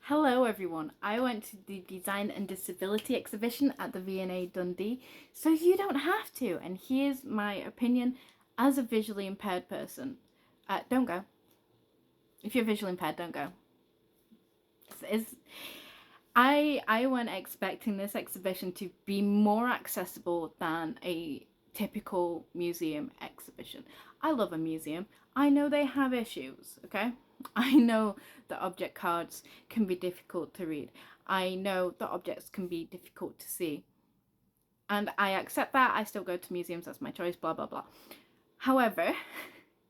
Hello everyone, I went to the Design and Disability exhibition at the V&A Dundee, so you don't have to, and here's my opinion as a visually impaired person. Don't go. If you're visually impaired, don't go. I went expecting this exhibition to be more accessible than a typical museum exhibition. I love a museum. I know they have issues, okay? I know that object cards can be difficult to read. I know that objects can be difficult to see. And I accept that. I still go to museums, that's my choice, blah, blah, blah. However,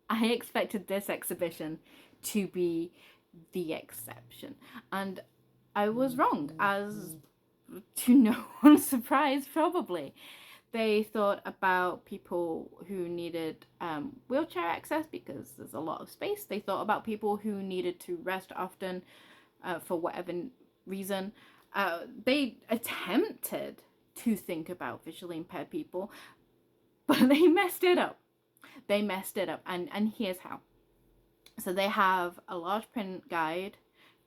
I expected this exhibition to be the exception. And I was wrong, as to no one's surprise, probably. They thought about people who needed wheelchair access because there's a lot of space. They thought about people who needed to rest often for whatever reason. They attempted to think about visually impaired people, but they messed it up. And here's how. So they have a large print guide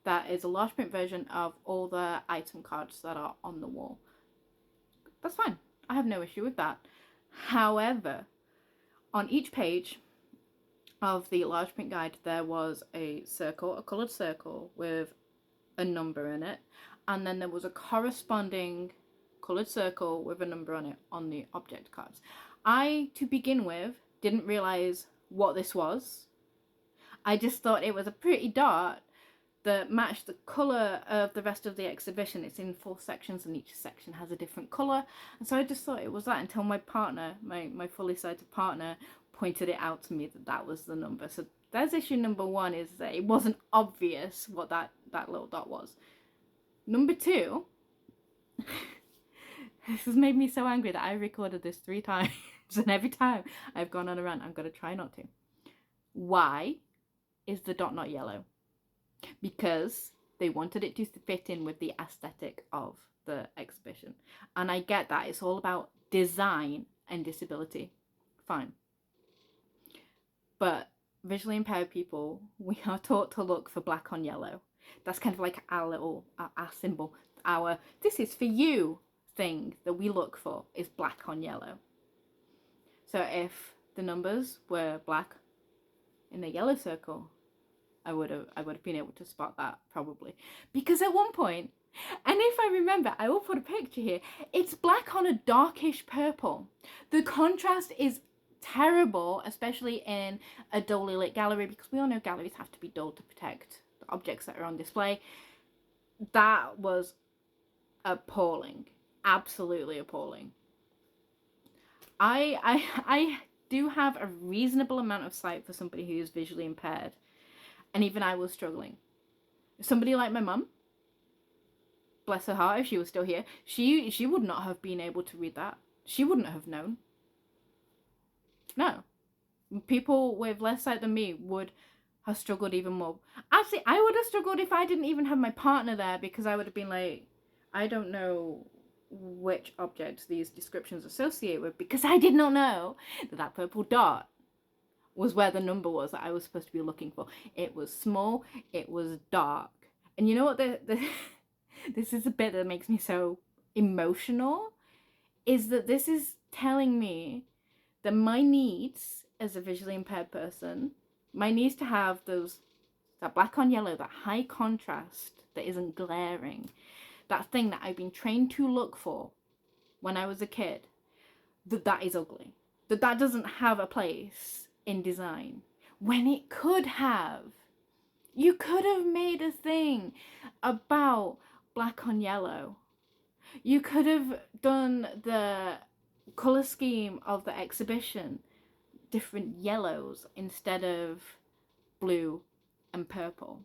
that is a large print version of all the item cards that are on the wall. That's fine. I have no issue with that. However, on each page of the large print guide, there was a circle, a coloured circle with a number in it, and then there was a corresponding coloured circle with a number on it on the object cards. I, to begin with, didn't realise what this was. I just thought it was a pretty dot that matched the colour of the rest of the exhibition. It's in 4 sections and each section has a different colour. And so I just thought it was that until my partner, my fully sighted partner, pointed it out to me that that was the number. So there's issue number 1, is that it wasn't obvious what that little dot was. Number 2, this has made me so angry that I recorded this 3 times and every time I've gone on a rant. I'm going to try not to. Why is the dot not yellow? Because they wanted it to fit in with the aesthetic of the exhibition. And I get that. It's all about design and disability. Fine. But visually impaired people, we are taught to look for black on yellow. That's kind of like our symbol. Our "this is for you" thing that we look for is black on yellow. So if the numbers were black in the yellow circle, I would have been able to spot that probably, because at one point, and if I remember, I will put a picture here, it's black on a darkish purple. The contrast is terrible, especially in a dully lit gallery, because we all know galleries have to be dull to protect the objects that are on display. That was appalling, absolutely appalling. I do have a reasonable amount of sight for somebody who is visually impaired. And even I was struggling. Somebody like my mum, bless her heart, if she was still here, she would not have been able to read that. She wouldn't have known. No. People with less sight than me would have struggled even more. Actually, I would have struggled if I didn't even have my partner there, because I would have been like, I don't know which objects these descriptions associate with, because I did not know that purple dot was where the number was that I was supposed to be looking for. It was small, it was dark. And you know what, this is a bit that makes me so emotional, is that this is telling me that my needs as a visually impaired person, my needs to have that black on yellow, that high contrast that isn't glaring, that thing that I've been trained to look for when I was a kid, that is ugly. That doesn't have a place in design, when it could have. You could have made a thing about black on yellow. You could have done the color scheme of the exhibition different yellows instead of blue and purple.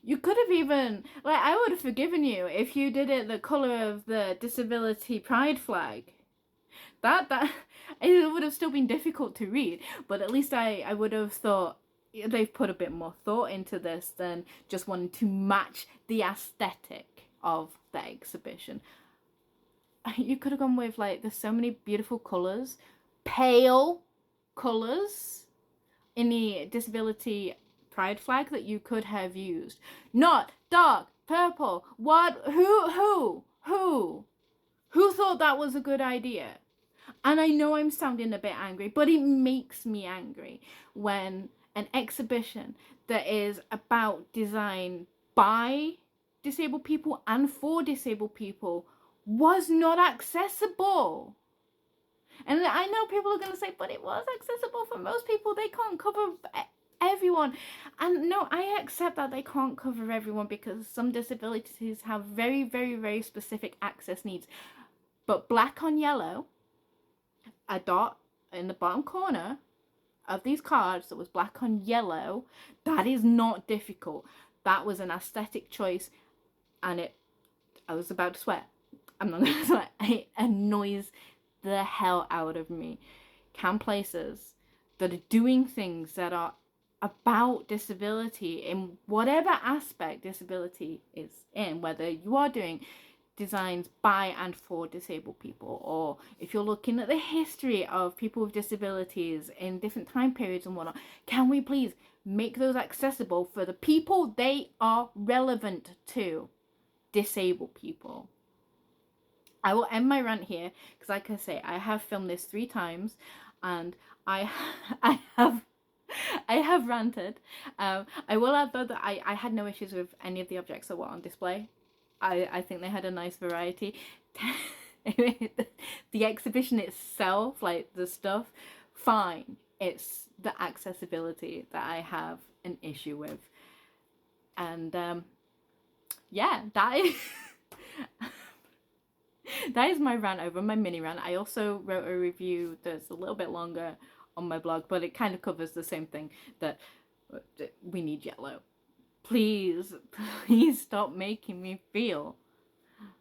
You could have even, like, I would have forgiven you if you did it the color of the disability pride flag. That it would have still been difficult to read, but at least I would have thought they've put a bit more thought into this than just wanting to match the aesthetic of the exhibition. You could have gone with, like, there's so many beautiful colours, pale colours in the disability pride flag that you could have used. Not dark purple. What? Who thought that was a good idea? And I know I'm sounding a bit angry, but it makes me angry when an exhibition that is about design by disabled people and for disabled people was not accessible. And I know people are going to say, but it was accessible for most people. They can't cover everyone. And no, I accept that they can't cover everyone because some disabilities have very, very, very specific access needs. But black on yellow, a dot in the bottom corner of these cards that was black on yellow, that is not difficult. That was an aesthetic choice, and I was about to swear. I'm not gonna swear. It annoys the hell out of me. Can places that are doing things that are about disability in whatever aspect disability is in, whether you are doing designs by and for disabled people, or if you're looking at the history of people with disabilities in different time periods and whatnot, can we please make those accessible for the people they are relevant to, disabled people? I will end my rant here because, like I say, I have filmed this 3 times and I have ranted. I will add though that I had no issues with any of the objects that were on display. I think they had a nice variety. The exhibition itself, like the stuff, fine. It's the accessibility that I have an issue with. And yeah, that is my rant over, my mini rant. I also wrote a review that's a little bit longer on my blog, but it kind of covers the same thing, that we need yellow. Please stop making me feel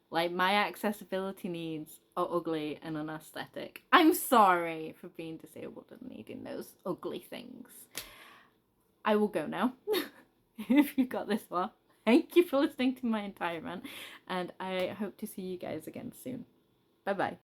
like my accessibility needs are ugly and unaesthetic. I'm sorry for being disabled and needing those ugly things. I will go now. If you got this far, thank you for listening to my entire rant, and I hope to see you guys again soon. Bye bye.